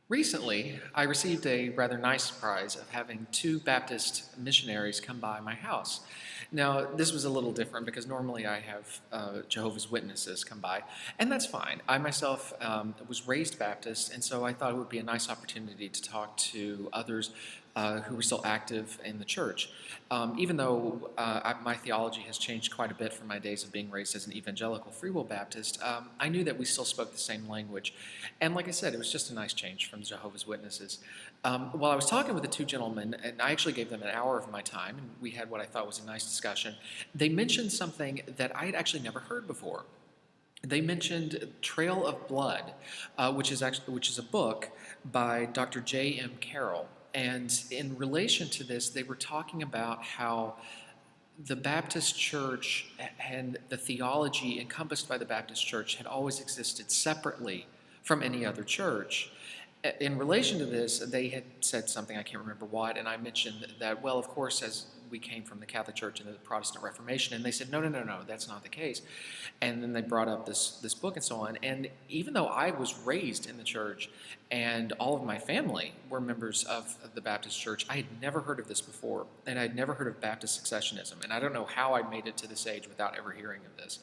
Recently, I received a rather nice surprise of having two Baptist missionaries come by my house. Now, this was a little different because normally I have Jehovah's Witnesses come by, and that's fine. I myself was raised Baptist, and so I thought it would be a nice opportunity to talk to others who were still active in the church. Even though my theology has changed quite a bit from my days of being raised as an evangelical Free Will Baptist, I knew that we still spoke the same language. And like I said, it was just a nice change from Jehovah's Witnesses. While I was talking with the two gentlemen, and I actually gave them an hour of my time, and we had what I thought was a nice discussion, they mentioned something that I had actually never heard before. They mentioned Trail of Blood, which is a book by Dr. J.M. Carroll. And in relation to this, they were talking about how the Baptist Church and the theology encompassed by the Baptist Church had always existed separately from any other church. In relation to this, they had said something, I can't remember what, and I mentioned that, well, of course, as we came from the Catholic Church and the Protestant Reformation, and they said, no, that's not the case. And then they brought up this book and so on. And even though I was raised in the church and all of my family were members of the Baptist Church, I had never heard of this before, and I had never heard of Baptist Successionism. And I don't know how I made it to this age without ever hearing of this.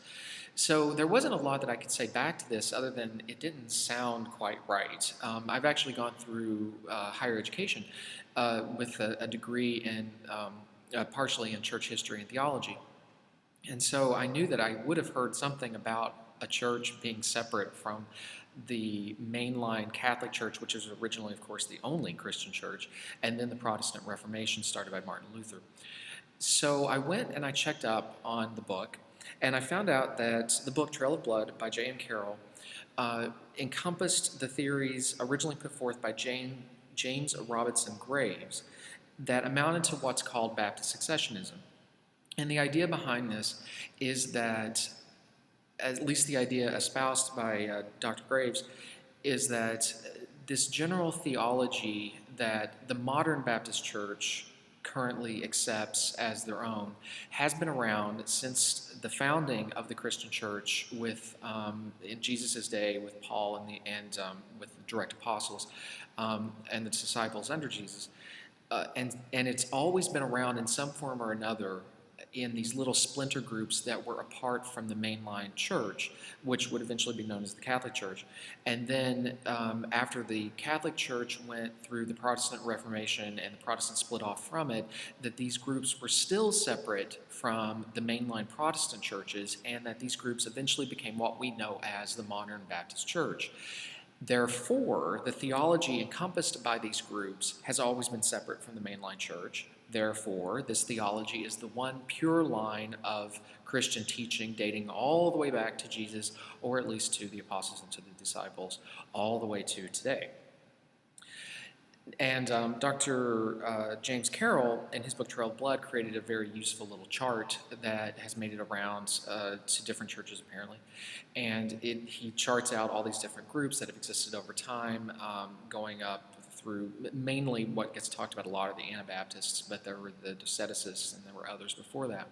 So there wasn't a lot that I could say back to this other than it didn't sound quite right. I've actually gone through higher education with a degree in partially in church history and theology. And so I knew that I would have heard something about a church being separate from the mainline Catholic Church, which is originally, of course, the only Christian church, and then the Protestant Reformation started by Martin Luther. So I went and I checked up on the book, and I found out that the book Trail of Blood by J.M. Carroll encompassed the theories originally put forth by James Robinson Graves that amounted to what's called Baptist Successionism. And the idea behind this is that, at least the idea espoused by Dr. Graves, is that this general theology that the modern Baptist Church currently accepts as their own has been around since the founding of the Christian Church in Jesus' day with Paul and with the direct apostles and the disciples under Jesus. And it's always been around in some form or another in these little splinter groups that were apart from the mainline church, which would eventually be known as the Catholic Church. And then after the Catholic Church went through the Protestant Reformation and the Protestants split off from it, that these groups were still separate from the mainline Protestant churches, and that these groups eventually became what we know as the modern Baptist Church. Therefore, the theology encompassed by these groups has always been separate from the mainline church. Therefore, this theology is the one pure line of Christian teaching dating all the way back to Jesus, or at least to the apostles and to the disciples, all the way to today. And Dr. James Carroll, in his book Trail of Blood, created a very useful little chart that has made it around to different churches, apparently. And he charts out all these different groups that have existed over time, going up through mainly what gets talked about a lot are the Anabaptists, but there were the Doceticists and there were others before that.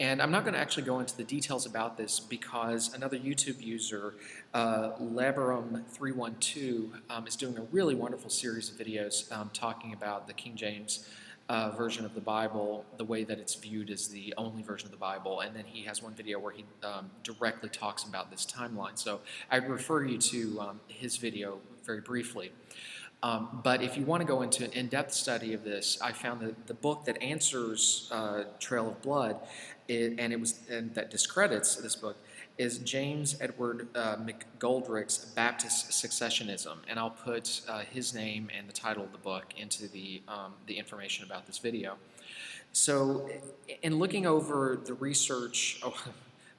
And I'm not going to actually go into the details about this because another YouTube user, Labarum312, is doing a really wonderful series of videos talking about the King James version of the Bible, the way that it's viewed as the only version of the Bible, and then he has one video where he directly talks about this timeline. So I'd refer you to his video very briefly. But if you want to go into an in-depth study of this, I found that the book that answers Trail of Blood, and that discredits this book, is James Edward McGoldrick's Baptist Successionism, and I'll put his name and the title of the book into the information about this video. So, in looking over the research,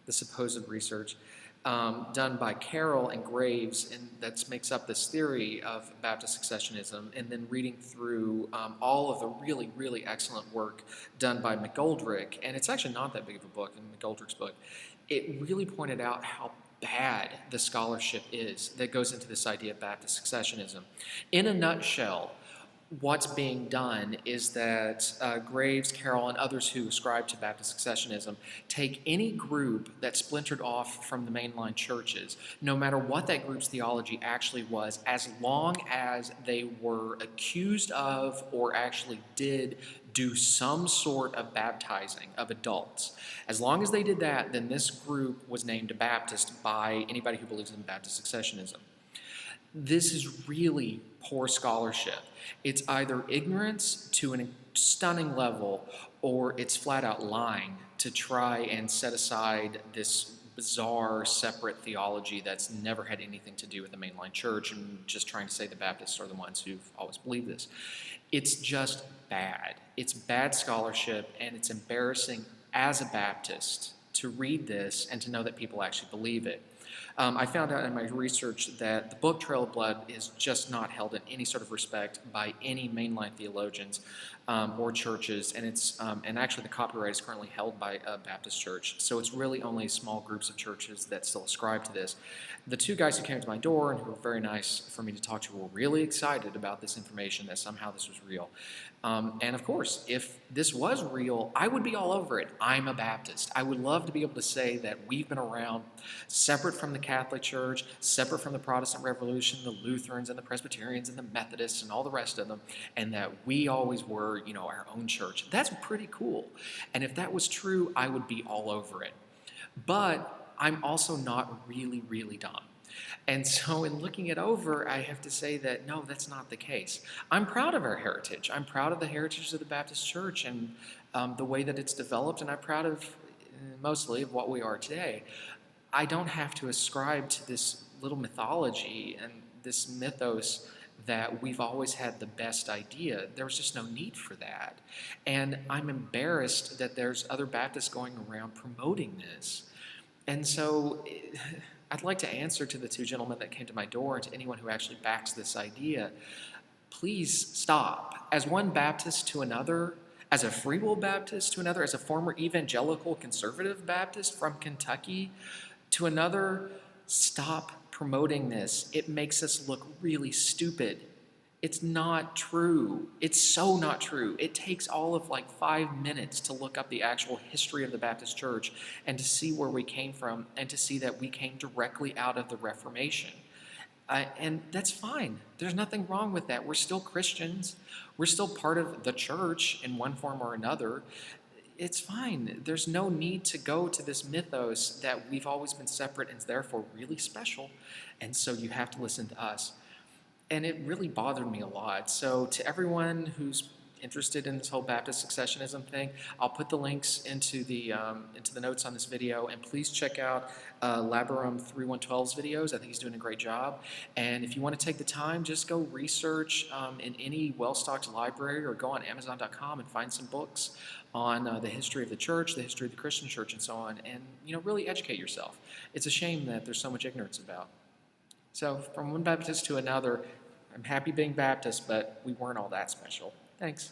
the supposed research, done by Carroll and Graves, and that makes up this theory of Baptist Successionism, and then reading through all of the really, really excellent work done by McGoldrick, and it's actually not that big of a book, in McGoldrick's book, it really pointed out how bad the scholarship is that goes into this idea of Baptist Successionism. In a nutshell, what's being done is that Graves, Carroll, and others who ascribe to Baptist Successionism take any group that splintered off from the mainline churches, no matter what that group's theology actually was, as long as they were accused of or actually did do some sort of baptizing of adults. As long as they did that, then this group was named a Baptist by anybody who believes in Baptist Successionism. This is really poor scholarship. It's either ignorance to a stunning level, or it's flat out lying to try and set aside this bizarre separate theology that's never had anything to do with the mainline church and just trying to say the Baptists are the ones who've always believed this. It's just bad. It's bad scholarship, and it's embarrassing as a Baptist to read this and to know that people actually believe it. I found out in my research that the book Trail of Blood is just not held in any sort of respect by any mainline theologians or churches, and and actually the copyright is currently held by a Baptist church, so it's really only small groups of churches that still ascribe to this. The two guys who came to my door and who were very nice for me to talk to were really excited about this information, that somehow this was real. And of course, if this was real, I would be all over it. I'm a Baptist. I would love to be able to say that we've been around separate from the Catholic Church, separate from the Protestant Revolution, the Lutherans and the Presbyterians and the Methodists and all the rest of them, and that we always were, our own church. That's pretty cool. And if that was true, I would be all over it. But I'm also not really, really dumb. And so in looking it over, I have to say that, no, that's not the case. I'm proud of our heritage. I'm proud of the heritage of the Baptist Church and the way that it's developed, and I'm proud of mostly of what we are today. I don't have to ascribe to this little mythology and this mythos that we've always had the best idea. There was just no need for that. And I'm embarrassed that there's other Baptists going around promoting this. And so I'd like to answer to the two gentlemen that came to my door and to anyone who actually backs this idea. Please stop. As one Baptist to another, as a Free Will Baptist to another, as a former evangelical conservative Baptist from Kentucky to another, stop promoting this. It makes us look really stupid. It's not true. It's so not true. It takes all of 5 minutes to look up the actual history of the Baptist Church and to see where we came from and to see that we came directly out of the Reformation. And that's fine. There's nothing wrong with that. We're still Christians. We're still part of the church in one form or another. It's fine. There's no need to go to this mythos that we've always been separate and therefore really special, and so you have to listen to us. And it really bothered me a lot. So to everyone who's interested in this whole Baptist successionism thing, I'll put the links into the notes on this video, and please check out Labarum 3112's videos. I think he's doing a great job. And if you want to take the time, just go research in any well-stocked library or go on Amazon.com and find some books on the history of the church, the history of the Christian church, and so on, and really educate yourself. It's a shame that there's so much ignorance about. So from one Baptist to another, I'm happy being Baptist, but we weren't all that special. Thanks.